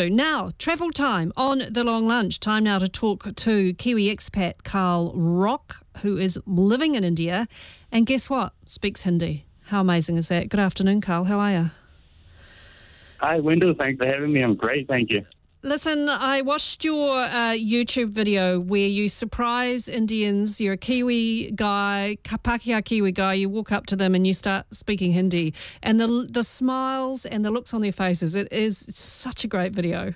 Now, travel time on the long lunch. Time now to talk to Kiwi expat Karl Rock, who is living in India, and guess what? Speaks Hindi. How amazing is that? Good afternoon, Karl. How are you? Hi, Wendell. Thanks for having me. I'm great, thank you. Listen, I watched your YouTube video where you surprise Indians. You're a Kiwi guy, Pākehā Kiwi guy. You walk up to them and you start speaking Hindi. And the smiles and the looks on their faces, it is such a great video.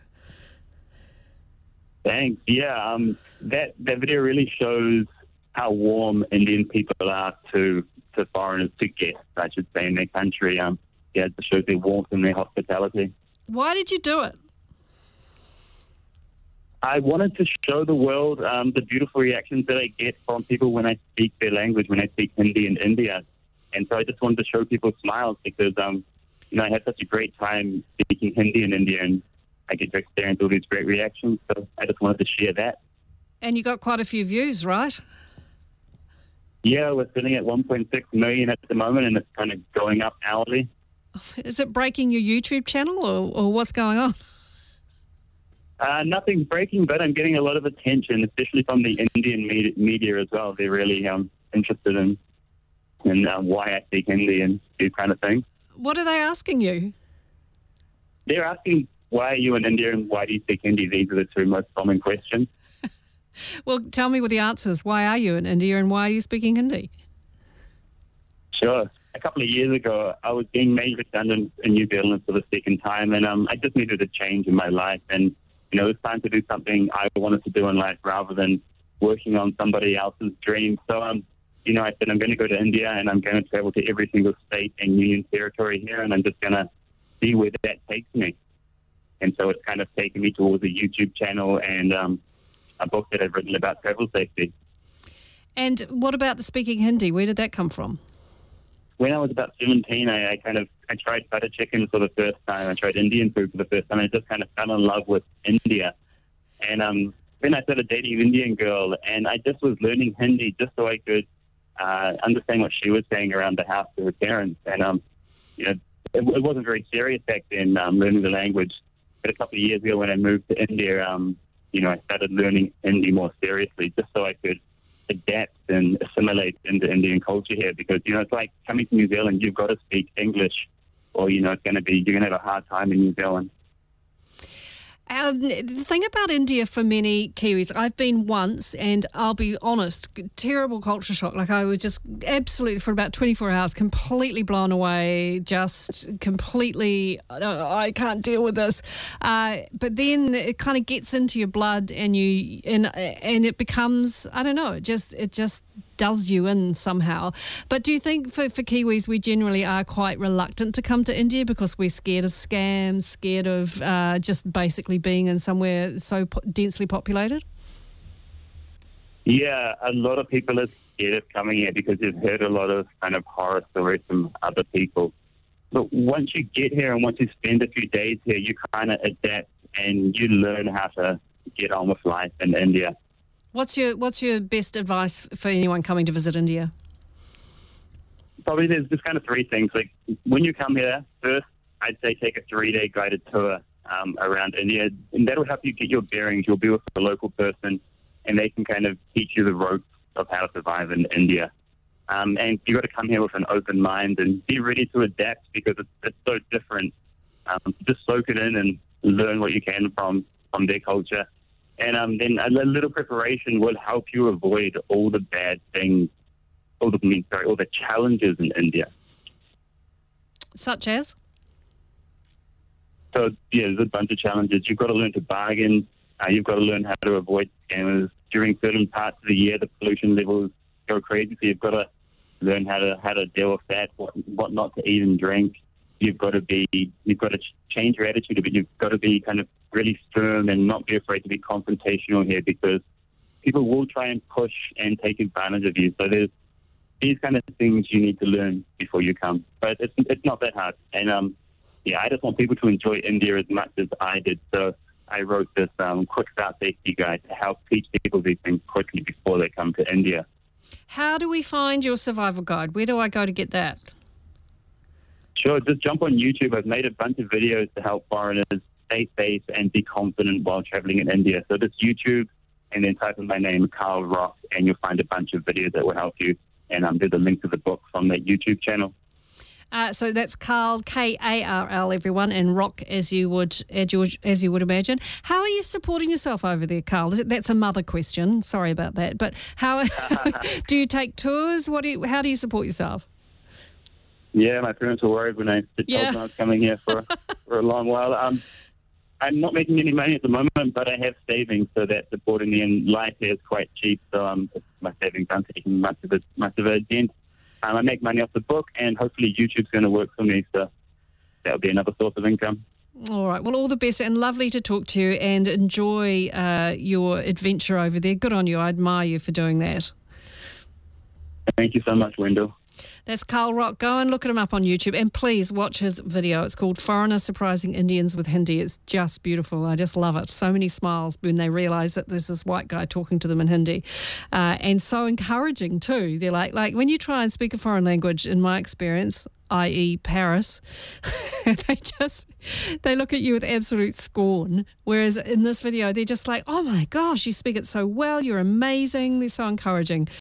Thanks. Yeah, that video really shows how warm Indian people are to foreigners, to guests, I should say, in their country. Yeah, it shows their warmth and their hospitality. Why did you do it? I wanted to show the world the beautiful reactions that I get from people when I speak their language, when I speak Hindi in India. And so I just wanted to show people smiles because, I had such a great time speaking Hindi in India and I get to experience all these great reactions. So I just wanted to share that. And you got quite a few views, right? Yeah, we're sitting at 1.6 million at the moment and it's kind of going up hourly. Is it breaking your YouTube channel or what's going on? Nothing's breaking, but I'm getting a lot of attention, especially from the Indian media as well. They're really interested in why I speak Hindi and these kind of things. What are they asking you? They're asking, why are you in India and why do you speak Hindi? These are the two most common questions. Well, tell me with the answers. Why are you in India and why are you speaking Hindi? Sure. A couple of years ago, I was being made redundant in New Zealand for the second time, and I just needed a change in my life. And it was time to do something I wanted to do in life rather than working on somebody else's dream. So, I said I'm going to go to India and I'm going to travel to every single state and union territory here, and I'm just going to see where that takes me. And so it's kind of taken me towards a YouTube channel and a book that I've written about travel safety. And what about the speaking Hindi? Where did that come from? When I was about 17, I tried butter chicken for the first time. I tried Indian food for the first time. I just kind of fell in love with India. And then I started dating an Indian girl, and I just was learning Hindi just so I could understand what she was saying around the house to her parents. And, it wasn't very serious back then, learning the language. But a couple of years ago when I moved to India, I started learning Hindi more seriously just so I could adapt and assimilate into Indian culture here because, it's like coming to New Zealand, you've got to speak English or, you're going to have a hard time in New Zealand. The thing about India for many Kiwis, I've been once and I'll be honest, terrible culture shock. Like I was just absolutely for about 24 hours completely blown away, just completely, I can't deal with this. But then it kind of gets into your blood and it becomes, I don't know, it just does you in somehow. But do you think for Kiwis we generally are quite reluctant to come to India because we're scared of scams, scared of just basically being in somewhere so densely populated? Yeah, a lot of people are scared of coming here because they've heard a lot of kind of horror stories from other people. But once you get here and once you spend a few days here, you kind of adapt and you learn how to get on with life in India. What's your best advice for anyone coming to visit India? Probably there's just kind of three things. Like when you come here, first I'd say take a 3-day guided tour around India, and that'll help you get your bearings. You'll be with a local person, and they can kind of teach you the ropes of how to survive in India. And you've got to come here with an open mind and be ready to adapt because it's so different. Just soak it in and learn what you can from their culture. And then a little preparation will help you avoid all the bad things, all the challenges in India. Such as? So, yeah, there's a bunch of challenges. You've got to learn to bargain. You've got to learn how to avoid scammers. During certain parts of the year, the pollution levels go crazy, so you've got to learn how to deal with that, what not to eat and drink. You've got to change your attitude a bit. You've got to be kind of really firm and not be afraid to be confrontational here because people will try and push and take advantage of you. So there's these kind of things you need to learn before you come. But it's not that hard. And I just want people to enjoy India as much as I did. So I wrote this quick start safety guide to help teach people these things quickly before they come to India. How do we find your survival guide? Where do I go to get that? Sure, just jump on YouTube. I've made a bunch of videos to help foreigners stay safe and be confident while traveling in India. So just YouTube and then type in my name, Karl Rock, and you'll find a bunch of videos that will help you. And there's a link to the book from that YouTube channel. So that's Karl, Karl, everyone, and Rock, as you would imagine. How are you supporting yourself over there, Karl? That's a mother question. Sorry about that. But how do you take tours? How do you support yourself? Yeah, my parents were worried when I told them I was coming here for a long while. I'm not making any money at the moment, but I have savings, so that's supporting me. And life here is quite cheap, so my savings aren't taking much of a dent. I make money off the book, and hopefully YouTube's going to work for me, so that'll be another source of income. All right. Well, all the best, and lovely to talk to you, and enjoy your adventure over there. Good on you. I admire you for doing that. Thank you so much, Wendell. That's Karl Rock. Go and look at him up on YouTube, and please watch his video. It's called Foreigners Surprising Indians with Hindi. It's just beautiful. I just love it. So many smiles when they realise that there's this white guy talking to them in Hindi, and so encouraging too. They're like when you try and speak a foreign language, in my experience, i.e. Paris, they look at you with absolute scorn. Whereas in this video, they're just like, oh my gosh, you speak it so well. You're amazing. They're so encouraging.